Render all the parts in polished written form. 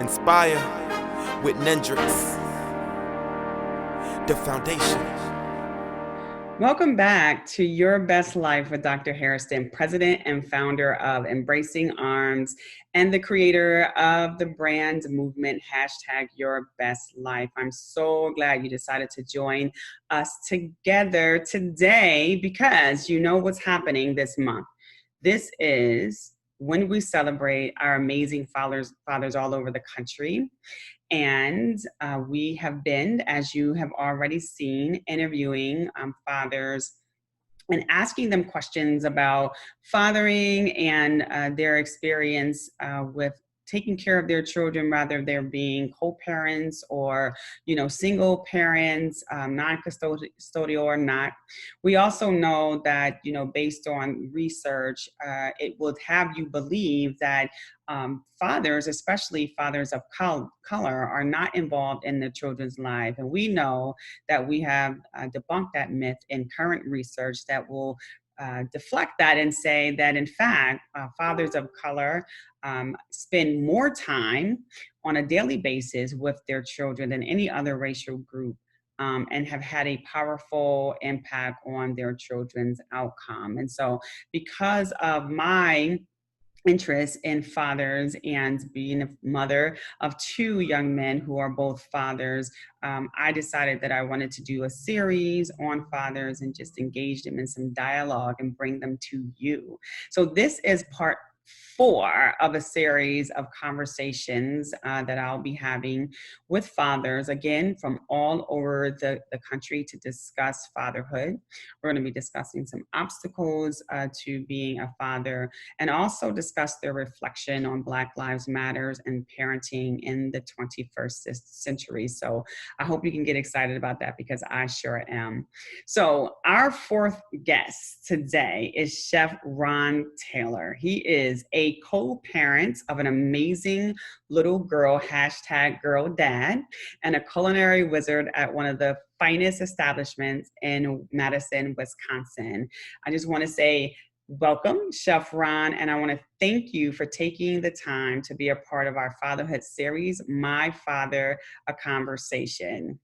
Inspire with Nendrix, the foundation. Welcome back to Your Best Life with Dr. Hairston, president and founder of Embracing Arms and the creator of the brand movement, #Your Best Life. I'm so glad you decided to join us together today because you know what's happening this month. This is when we celebrate our amazing fathers all over the country. And we have been, as you have already seen, interviewing fathers and asking them questions about fathering and their experience with taking care of their children, rather they're being co-parents or, single parents, non-custodial or not. We also know that, based on research, it would have you believe that fathers, especially fathers of color, are not involved in the children's life. And we know that we have debunked that myth in current research that will deflect that and say that, in fact, fathers of color spend more time on a daily basis with their children than any other racial group. And have had a powerful impact on their children's outcome. And so because of my interest in fathers and being a mother of two young men who are both fathers, I decided that I wanted to do a series on fathers and just engage them in some dialogue and bring them to you. So this is part 4 of a series of conversations that I'll be having with fathers, again, from all over the country to discuss fatherhood. We're going to be discussing some obstacles to being a father and also discuss their reflection on Black Lives Matters and parenting in the 21st century. So I hope you can get excited about that because I sure am. So our 4th guest today is Chef Ron Taylor. He is a co-parent of an amazing little girl, #girl dad, and a culinary wizard at one of the finest establishments in Madison, Wisconsin. I just want to say welcome, Chef Ron, and I want to thank you for taking the time to be a part of our fatherhood series, My Father, a Conversation.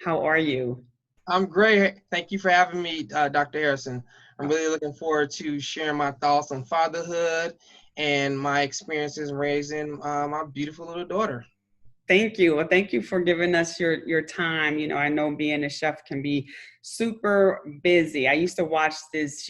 How are you? I'm great. Thank you for having me, Dr. Harrison. I'm really looking forward to sharing my thoughts on fatherhood and my experiences raising my beautiful little daughter. Thank you. Well, thank you for giving us your time. I know being a chef can be super busy. I used to watch this,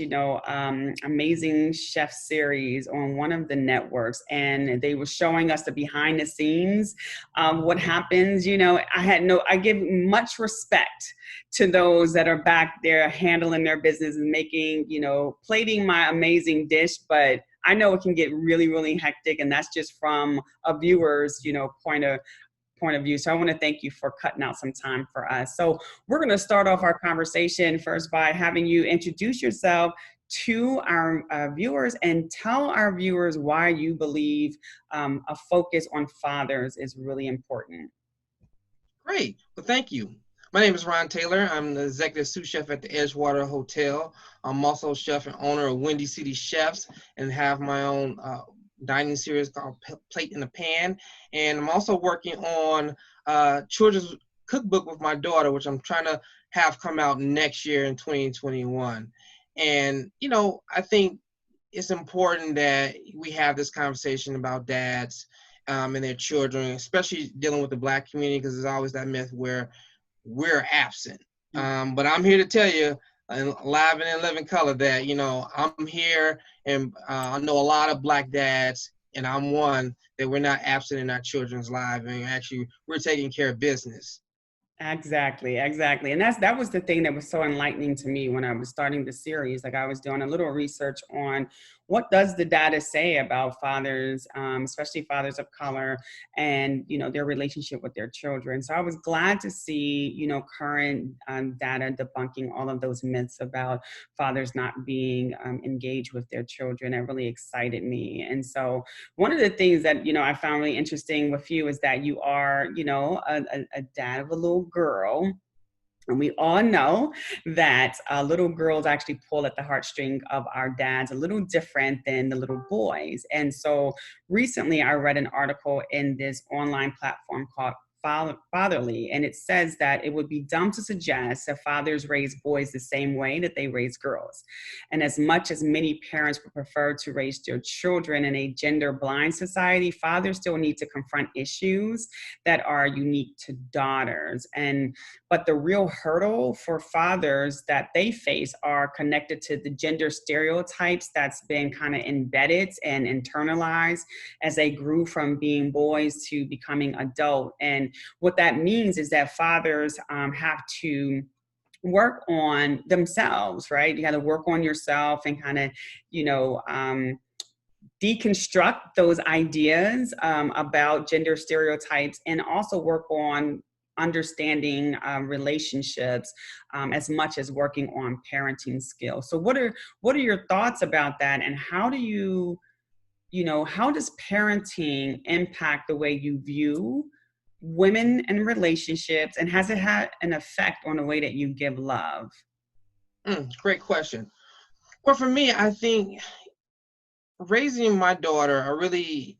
amazing chef series on one of the networks, and they were showing us the behind the scenes of what happens. I give much respect to those that are back there handling their business and making, plating my amazing dish, but I know it can get really, really hectic, and that's just from a viewer's, point of view. So I want to thank you for cutting out some time for us. So we're going to start off our conversation first by having you introduce yourself to our viewers and tell our viewers why you believe a focus on fathers is really important. Great. Well, thank you. My name is Ron Taylor. I'm the executive sous chef at the Edgewater Hotel. I'm also chef and owner of Windy City Chefs and have my own dining series called Plate in the Pan. And I'm also working on children's cookbook with my daughter, which I'm trying to have come out next year in 2021. And, I think it's important that we have this conversation about dads and their children, especially dealing with the Black community, because there's always that myth where we're absent. But I'm here to tell you, live and in living color, that I'm here, and I know a lot of Black dads, and I'm one, that we're not absent in our children's lives, and actually we're taking care of business. Exactly. And that was the thing that was so enlightening to me when I was starting the series. Like, I was doing a little research on what does the data say about fathers, especially fathers of color, and their relationship with their children. So I was glad to see current data debunking all of those myths about fathers not being engaged with their children. It really excited me. And so one of the things that I found really interesting with you is that you are a dad of a little girl. And we all know that little girls actually pull at the heartstring of our dads a little different than the little boys. And so recently I read an article in this online platform called Fatherly, and it says that it would be dumb to suggest that fathers raise boys the same way that they raise girls. And as much as many parents would prefer to raise their children in a gender blind society, fathers still need to confront issues that are unique to daughters. But the real hurdle for fathers that they face are connected to the gender stereotypes that's been kind of embedded and internalized as they grew from being boys to becoming adult. And what that means is that fathers have to work on themselves, right? You got to work on yourself and kind of, deconstruct those ideas about gender stereotypes, and also work on understanding relationships as much as working on parenting skills. So what are your thoughts about that, and how does parenting impact the way you view women and relationships, and has it had an effect on the way that you give love? Great question. Well, for me, I think raising my daughter, I really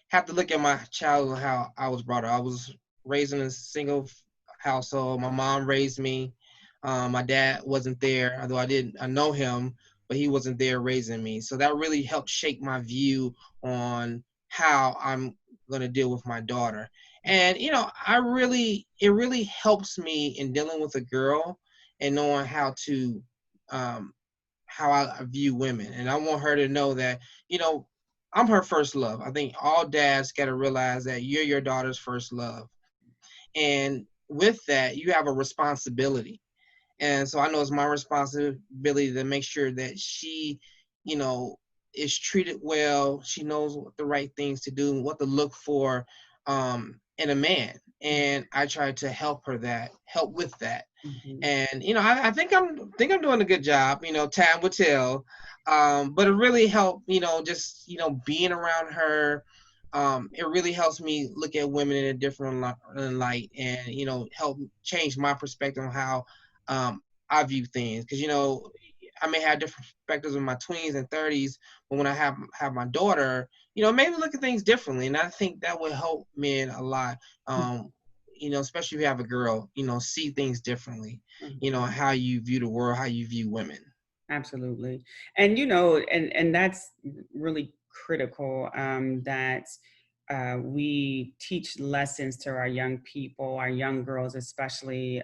have to look at my childhood, how I was brought up. I was raised in a single household. My mom raised me. My dad wasn't there, although I know him, but he wasn't there raising me. So that really helped shape my view on how I'm going to deal with my daughter. And, it really helps me in dealing with a girl and knowing how I view women. And I want her to know that, I'm her first love. I think all dads got to realize that you're your daughter's first love. And with that, you have a responsibility. And so I know it's my responsibility to make sure that she, is treated well. She knows what the right things to do and what to look for in a man. And I try to help with that. Mm-hmm. And I think I'm doing a good job. Time will tell. But it really helped. Just being around her. It really helps me look at women in a different light, and help change my perspective on how I view things. Because I may have different perspectives in my 20s and 30s, but when I have my daughter, maybe look at things differently. And I think that would help men a lot. Especially if you have a girl, see things differently, how you view the world, how you view women. Absolutely. And, and that's really critical, that we teach lessons to our young people, our young girls especially,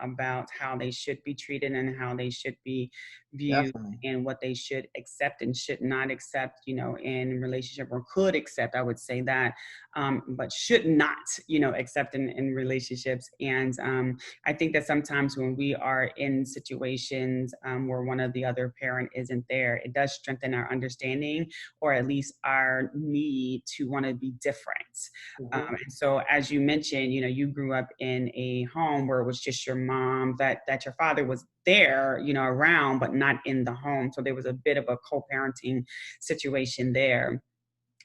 about how they should be treated and how they should be viewed. Definitely. And what they should accept and should not accept, in relationship, or could accept, I would say that, but should not, accept in relationships. And I think that sometimes when we are in situations where one of the other parent isn't there, it does strengthen our understanding, or at least our need to want to be different. Mm-hmm. And so, as you mentioned, you grew up in a home where it was just your mom, that your father was there, around, but not in the home. So there was a bit of a co-parenting situation there.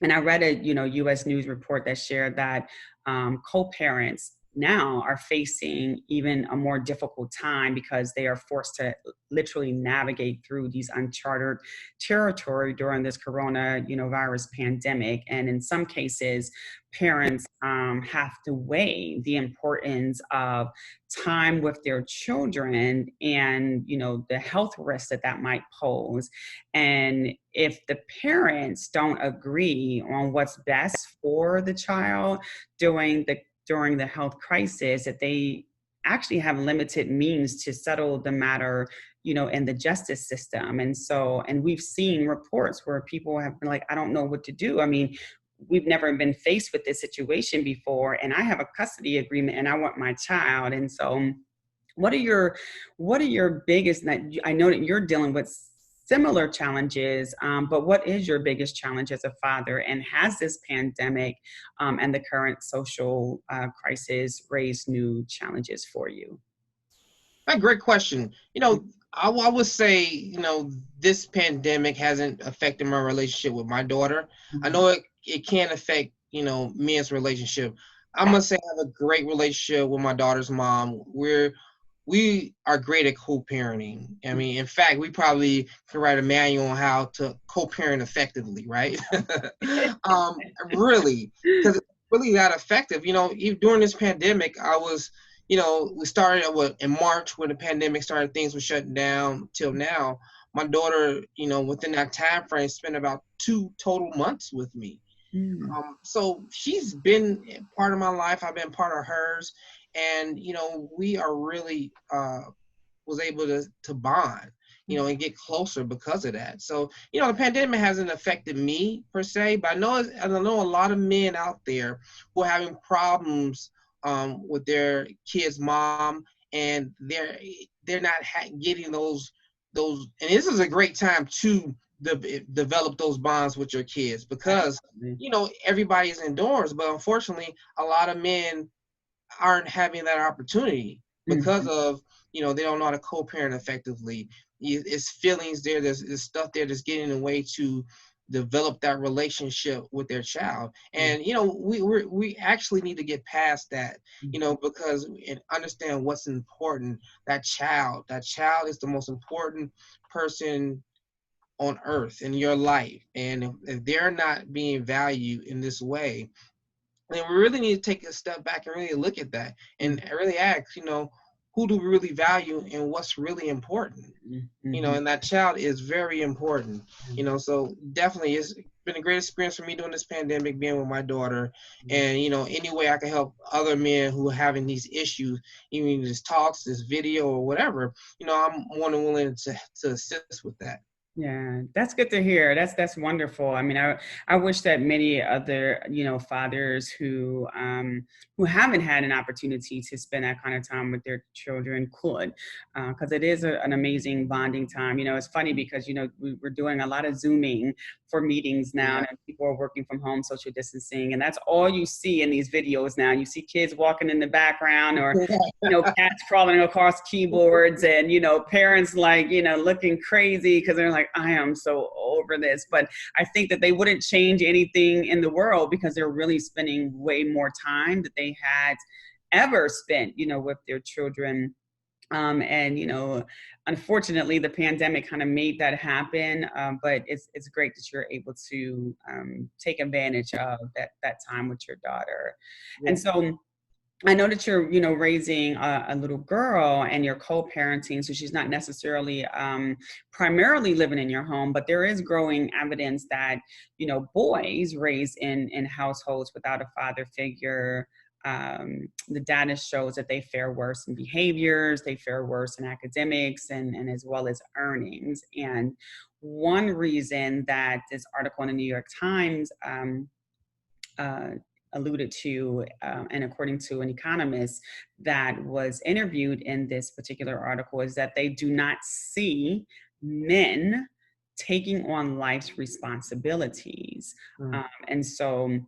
And I read a, U.S. News report that shared that co-parents now are facing even a more difficult time because they are forced to literally navigate through these uncharted territory during this virus pandemic. And in some cases, parents have to weigh the importance of time with their children and, the health risks that might pose. And if the parents don't agree on what's best for the child during the health crisis, that they actually have limited means to settle the matter, in the justice system. And we've seen reports where people have been like, I don't know what to do. I mean, we've never been faced with this situation before, and I have a custody agreement and I want my child. And so what are your biggest, I know that you're dealing with similar challenges, but what is your biggest challenge as a father? And has this pandemic and the current social crisis raised new challenges for you? A great question. I would say, this pandemic hasn't affected my relationship with my daughter. Mm-hmm. I know it can affect, men's relationship. I must say I have a great relationship with my daughter's mom. We are great at co-parenting. I mean, in fact, we probably could write a manual on how to co-parent effectively, right? Really, because it's really that effective. You know, even during this pandemic, I was, you know, we started in March when the pandemic started, things were shutting down till now. My daughter, you know, within that time frame, spent about 2 total months with me. Mm. So she's been part of my life. I've been part of hers, and you know, we are really was able to bond, you know, and get closer because of that. So you know, the pandemic hasn't affected me per se, but I know a lot of men out there who are having problems with their kid's mom, and they're not getting those. And this is a great time to develop those bonds with your kids because you know everybody's indoors, but unfortunately a lot of men aren't having that opportunity because of, you know, they don't know how to co-parent effectively. It's feelings there, there's stuff there that's getting in the way to develop that relationship with their child. And you know, we actually need to get past that, you know, because and understand what's important. That child is the most important person on earth in your life, and if they're not being valued in this way, then we really need to take a step back and really look at that and really ask, you know, who do we really value and what's really important? You know, and that child is very important, you know. So definitely it's been a great experience for me during this pandemic, being with my daughter. And you know, any way I can help other men who are having these issues, even this talks, this video or whatever, you know, I'm more than willing to assist with that. Yeah, that's good to hear. That's wonderful. I mean, I wish that many other, you know, fathers who haven't had an opportunity to spend that kind of time with their children could, because it is an amazing bonding time. You know, it's funny because, you know, we're doing a lot of Zooming for meetings now, and people are working from home, social distancing, and that's all you see in these videos now. You see kids walking in the background, or you know, cats crawling across keyboards, and you know, parents like, you know, looking crazy because they're like, I am so over this. But I think that they wouldn't change anything in the world because they're really spending way more time that they had ever spent, you know, with their children. And you know, unfortunately, the pandemic kind of made that happen. But it's great that you're able to take advantage of that time with your daughter. And so I know that you're, you know, raising a little girl and you're co-parenting, so she's not necessarily primarily living in your home, but there is growing evidence that, you know, boys raised in households without a father figure, the data shows that they fare worse in behaviors, they fare worse in academics, and as well as earnings. And one reason that this article in the New York Times uh, alluded to, and according to an economist that was interviewed in this particular article, is that they do not see men taking on life's responsibilities. And so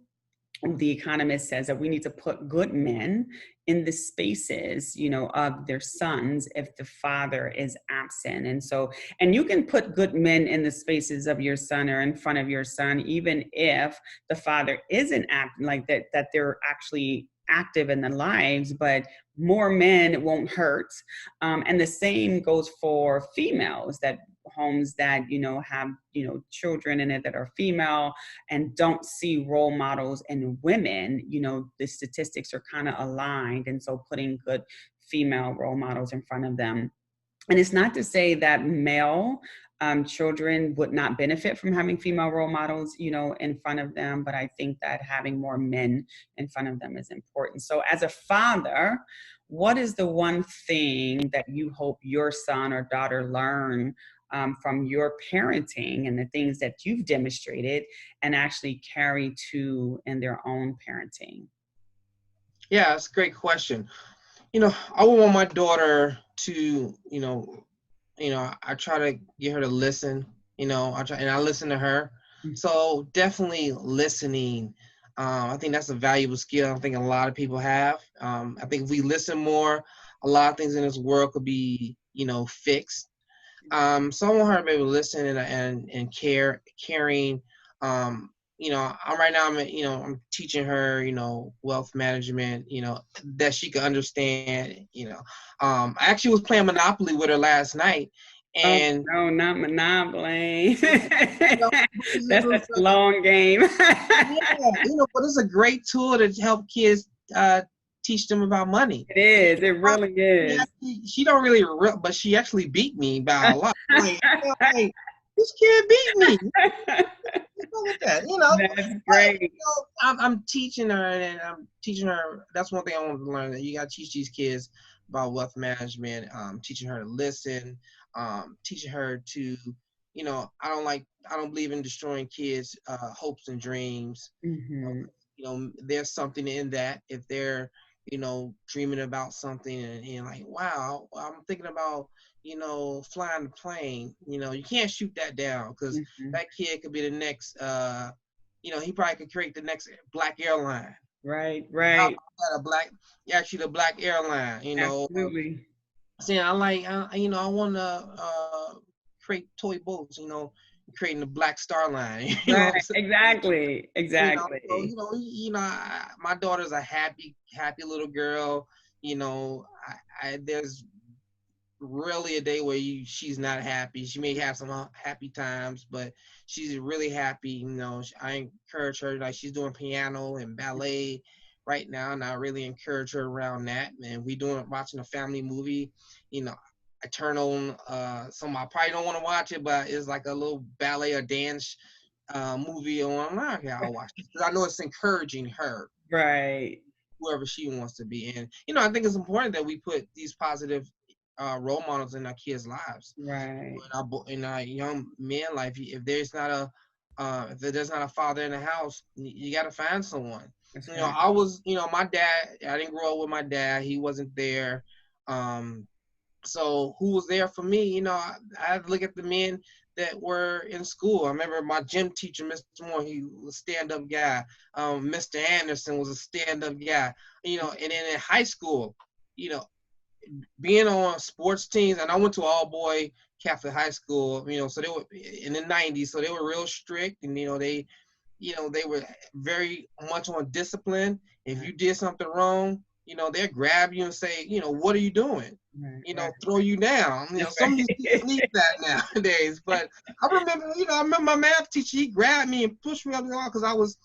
the economist says that we need to put good men in the spaces, you know, of their sons if the father is absent. And so, and you can put good men in the spaces of your son or in front of your son, even if the father isn't like that they're actually active in their lives, but more men won't hurt. And the same goes for females, that homes that, you know, have, you know, children in it that are female and don't see role models in women, you know, the statistics are kind of aligned. And so putting good female role models in front of them. And it's not to say that male children would not benefit from having female role models, you know, in front of them, but I think that having more men in front of them is important. So as a father, what is the one thing that you hope your son or daughter learn from your parenting and the things that you've demonstrated and actually carry to in their own parenting? Yeah, that's a great question. You know, I would want my daughter to, I try to get her to listen. You know, I listen to her. So definitely listening. I think that's a valuable skill. I think a lot of people have. I think if we listen more, a lot of things in this world could be, you know, fixed. So I want her to be able to listen and caring. right now I'm teaching her, wealth management, that she can understand, I actually was playing Monopoly with her last night, Oh, and no, not Monopoly. you know, it That's was a long game. yeah, but it's a great tool to help kids teach them about money. It is. It really is. She don't really, but she actually beat me by a lot. Like, this kid beat me. Look at that, That's But, great. I'm teaching her, and I'm teaching her. That's one thing I want to learn. That you got to teach these kids about wealth management. Teaching her to listen. Teaching her to, I don't believe in destroying kids' hopes and dreams. Hmm. There's something in that if they're, dreaming about something, and like, wow, I'm thinking about, flying the plane. You can't shoot that down, because Hmm. that kid could be the next, he probably could create the next black airline. Right, How right. about the black airline, Absolutely. saying I like, I want to create toy boats, creating the Black Star Line, Right. what I'm saying? Exactly. So Exactly. my daughter's a happy little girl. There's really a day where she's not happy. She may have some happy times, but she's really happy. I encourage her, like she's doing piano and ballet right now, and I really encourage her around that. And watching a family movie. I turn on some. I probably don't want to watch it, but it's like a little ballet or dance movie on. I'm like, okay, I'll watch this because I know it's encouraging her, Right. whoever she wants to be. And I think it's important that we put these positive role models in our kids' lives, Right. in our young men life. If there's not a father in the house, you got to find someone. That's right. I was, my dad. I didn't grow up with my dad. He wasn't there. So who was there for me? I had to look at the men that were in school. I remember my gym teacher, Mr. Moore, he was a stand-up guy. Mr. Anderson was a stand-up guy. And then in high school, you know, being on sports teams, and I went to all-boy Catholic high school, so they were in the 90s, so they were real strict, and they were very much on discipline. If you did something wrong, they'll grab you and say, what are you doing? Right. Right. Throw you down. That's Some of these kids right. need that nowadays. But I remember my math teacher, he grabbed me and pushed me up the wall because I was,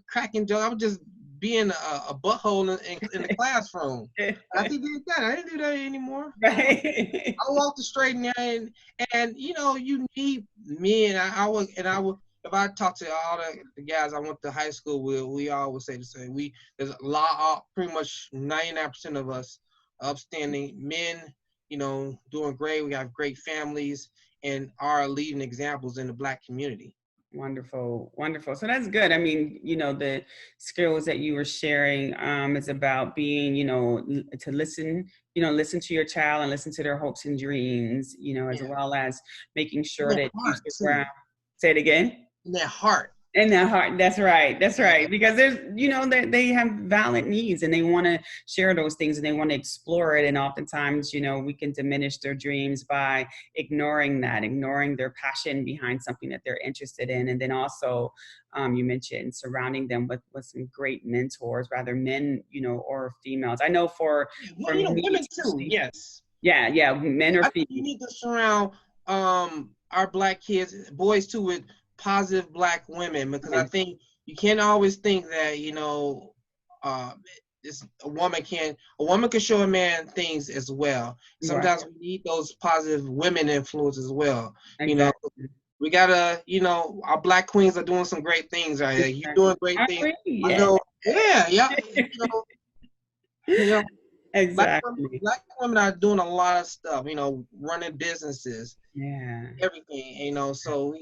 cracking jokes. I was just being a butthole in the classroom. And he did that. I didn't do that anymore. Right. I walked the straight and narrow, and you need men. I would, if I talk to all the guys I went to high school with, we all would say the same. There's a lot, pretty much 99% of us upstanding men, doing great. We have great families and are leading examples in the Black community. Wonderful, wonderful. So that's good. I mean, the skills that you were sharing is about being, to listen, listen to your child and listen to their hopes and dreams, as Yeah. well as making In sure their that you heart too. surround. Say it again. In their heart. In their heart. That's right. That's right. Because there's, they have valid needs and they want to share those things and they want to explore it. And oftentimes, we can diminish their dreams by ignoring their passion behind something that they're interested in. And then also, you mentioned surrounding them with some great mentors, rather men, or females. I know for me, Women too. Yes. Yeah, men or I think you females. need to surround our Black kids, boys too, with positive Black women, because I think you can't always think that a woman can show a man things as well. Sometimes we need those positive women influence as well. Exactly. We gotta, our Black queens are doing some great things right here. You're doing great things. Yeah. I know. Yeah. Exactly. Black women are doing a lot of stuff, running businesses, Yeah. everything, so,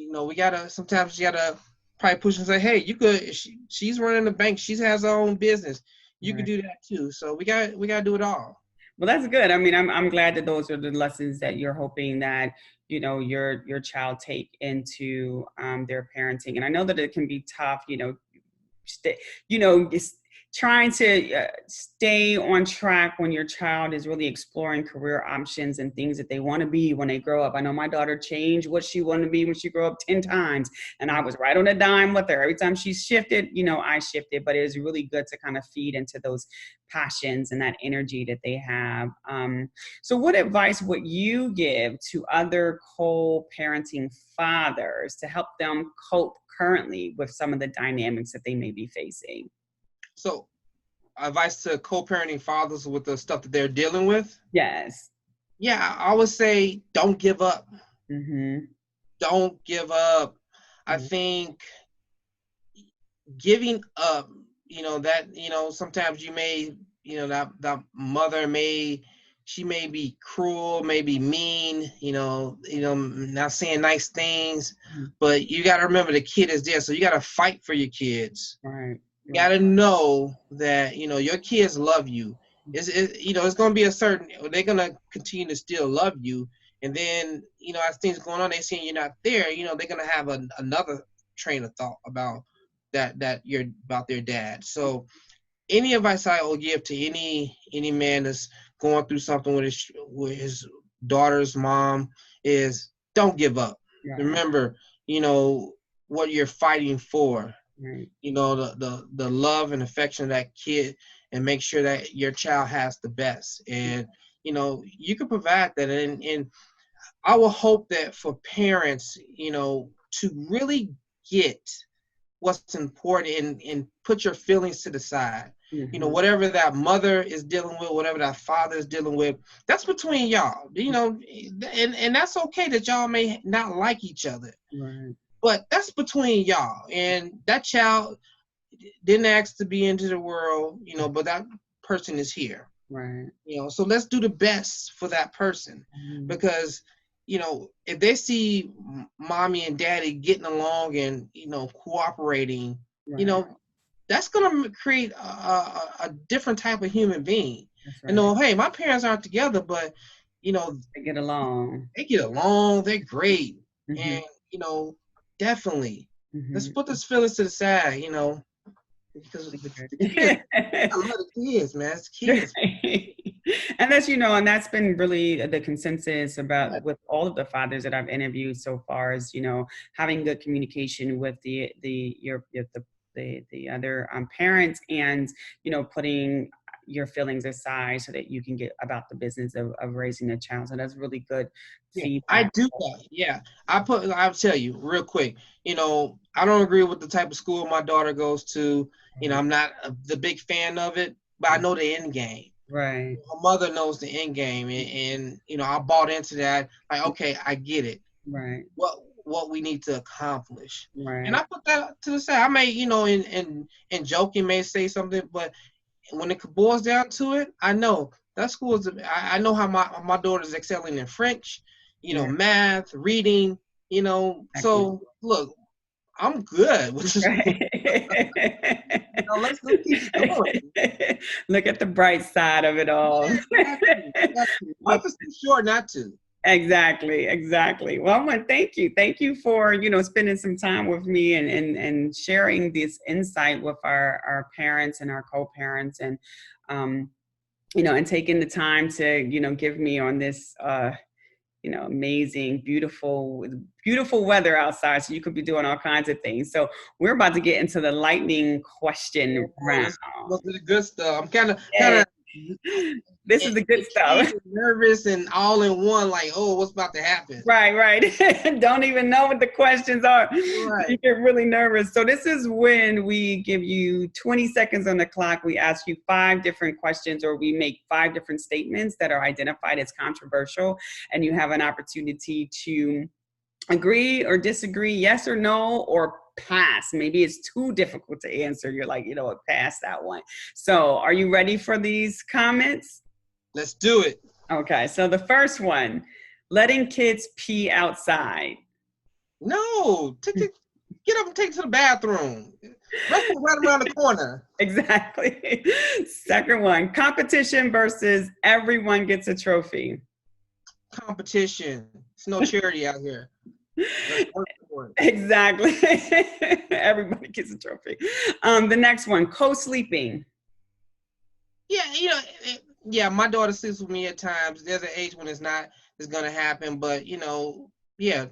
sometimes you gotta probably push and say, hey, you could, she's running the bank, she has her own business. You could do that too. So we gotta do it all. Well, that's good. I mean, I'm glad that those are the lessons that you're hoping that, your child take into their parenting. And I know that it can be tough, trying to stay on track when your child is really exploring career options and things that they want to be when they grow up. I know my daughter changed what she wanted to be when she grew up 10 times, and I was right on the dime with her. Every time she shifted, I shifted, but it was really good to kind of feed into those passions and that energy that they have. So what advice would you give to other co-parenting fathers to help them cope currently with some of the dynamics that they may be facing? So, advice to co-parenting fathers with the stuff that they're dealing with? Yes. Yeah, I would say don't give up. Mm-hmm. Don't give up. Mm-hmm. I think giving up, sometimes you may, that mother she may be cruel, may be mean, not saying nice things, but you got to remember the kid is there. So you got to fight for your kids. Right. You got to know that, your kids love you. It's going to be they're going to continue to still love you. And then, as things going on, they seeing you're not there, they're going to have another train of thought about that you're about their dad. So any advice I will give to any man that's going through something with his daughter's mom is don't give up. Yeah. Remember, what you're fighting for. Right. The love and affection of that kid, and make sure that your child has the best. And you can provide that. And I will hope that for parents, to really get what's important and put your feelings to the side. Mm-hmm. Whatever that mother is dealing with, whatever that father is dealing with, that's between y'all. And that's okay that y'all may not like each other. Right. But that's between y'all. And that child didn't ask to be into the world, but that person is here. Right. So let's do the best for that person. Mm-hmm. Because, if they see mommy and daddy getting along and, cooperating, right. That's going to create a different type of human being. Right. And hey, my parents aren't together, but, they get along. They're great. Mm-hmm. And, definitely. Mm-hmm. Let's put those feelings to the side, because the kids, I love the kids, man. It's kids. And that's, and that's been really the consensus about with all of the fathers that I've interviewed so far is, having good communication with the other parents and, putting your feelings aside so that you can get about the business of raising a child. So that's really good feedback. I do that. Yeah. I'll tell you real quick, I don't agree with the type of school my daughter goes to. I'm not the big fan of it, but I know the end game. Right. My mother knows the end game, and I bought into that. Like, okay, I get it. Right. What we need to accomplish. Right. And I put that to the side. I may, in joking, may say something, but when it boils down to it, I know that school is. I know how my daughter's excelling in French, math, reading, So look, I'm good with this. Let's keep going. Look at the bright side of it all. Exactly. Life is too short not to. Exactly. Well, I want to thank you. Thank you for, spending some time with me and sharing this insight with our parents and our co-parents and, and taking the time to, give me on this, amazing, beautiful weather outside. So you could be doing all kinds of things. So we're about to get into the lightning question round. This is the good stuff. I'm kind of. This is the good stuff. Nervous and all in one, like, oh, what's about to happen? Right. Don't even know what the questions are. Right. You get really nervous. So this is when we give you 20 seconds on the clock. We ask you 5 different questions, or we make 5 different statements that are identified as controversial, and you have an opportunity to agree or disagree, yes or no, or pass. Maybe it's too difficult to answer. You're like, pass that one. So are you ready for these comments? Let's do it. Okay. So the first one, letting kids pee outside. No, get up and take it to the bathroom. Restroom right around the corner. Exactly. Second one, competition versus everyone gets a trophy. Competition. It's no charity out here. Exactly. Everybody gets a trophy. The next one, co-sleeping. Yeah, yeah, my daughter sleeps with me at times. There's an age when it's gonna happen, but yeah,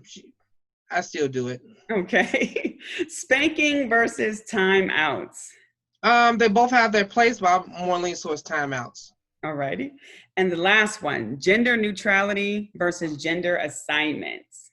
I still do it. Okay. Spanking versus timeouts. They both have their place, but I'm more leaning towards timeouts. Alrighty. And the last one, gender neutrality versus gender assignments.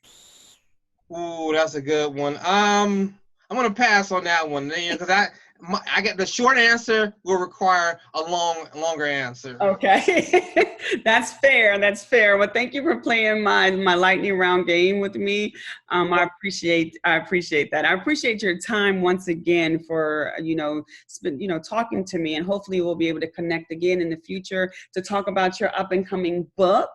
Ooh, that's a good one. I'm gonna pass on that one because I get the short answer will require a longer answer. Okay. That's fair. That's fair. Well, thank you for playing my lightning round game with me. I appreciate that. I appreciate your time once again for talking to me, and hopefully we'll be able to connect again in the future to talk about your up and coming book,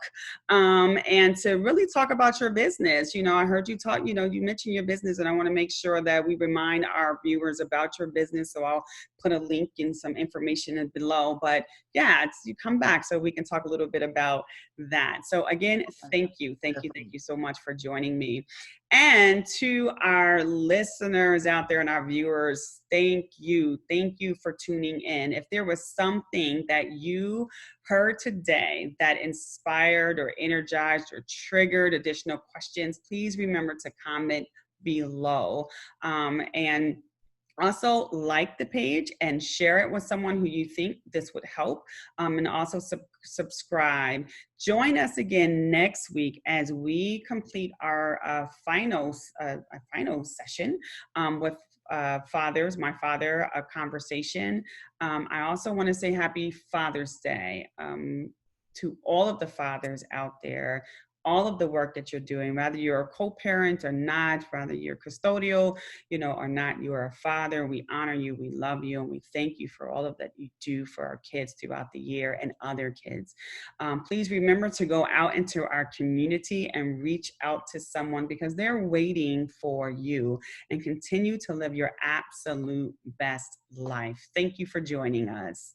and to really talk about your business. I heard you talk. You mentioned your business, and I want to make sure that we remind our viewers about your business. So I'll put a link and some information below. But yeah, you come back so we can talk a little bit about that. So again, thank you so much for joining me. And to our listeners out there and our viewers, thank you for tuning in. If there was something that you heard today that inspired or energized or triggered additional questions, please remember to comment below. And also like the page and share it with someone who you think this would help, and also subscribe. Join us again next week as we complete our final session with my father, a conversation. I also want to say happy Father's Day to all of the fathers out there. All of the work that you're doing, whether you're a co-parent or not, whether you're custodial, or not, you are a father. We honor you, we love you, and we thank you for all of that you do for our kids throughout the year and other kids. Please remember to go out into our community and reach out to someone because they're waiting for you, and continue to live your absolute best life. Thank you for joining us.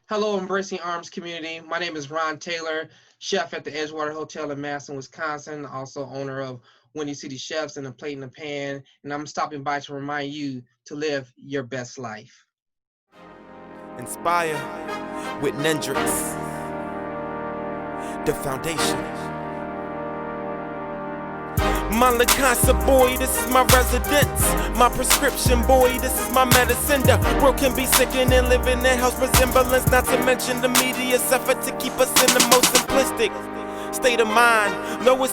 Hello, Embracing Arms community. My name is Ron Taylor, chef at the Edgewater Hotel in Madison, Wisconsin, also owner of Windy City Chefs and A Plate in the Pan. And I'm stopping by to remind you to live your best life. Inspire with Nendrix, the foundation. My La Casa boy, this is my residence. My prescription boy, this is my medicine. The world can be sickening and living in house resemblance. Not to mention the media's effort to keep us in the most simplistic state of mind. No, it's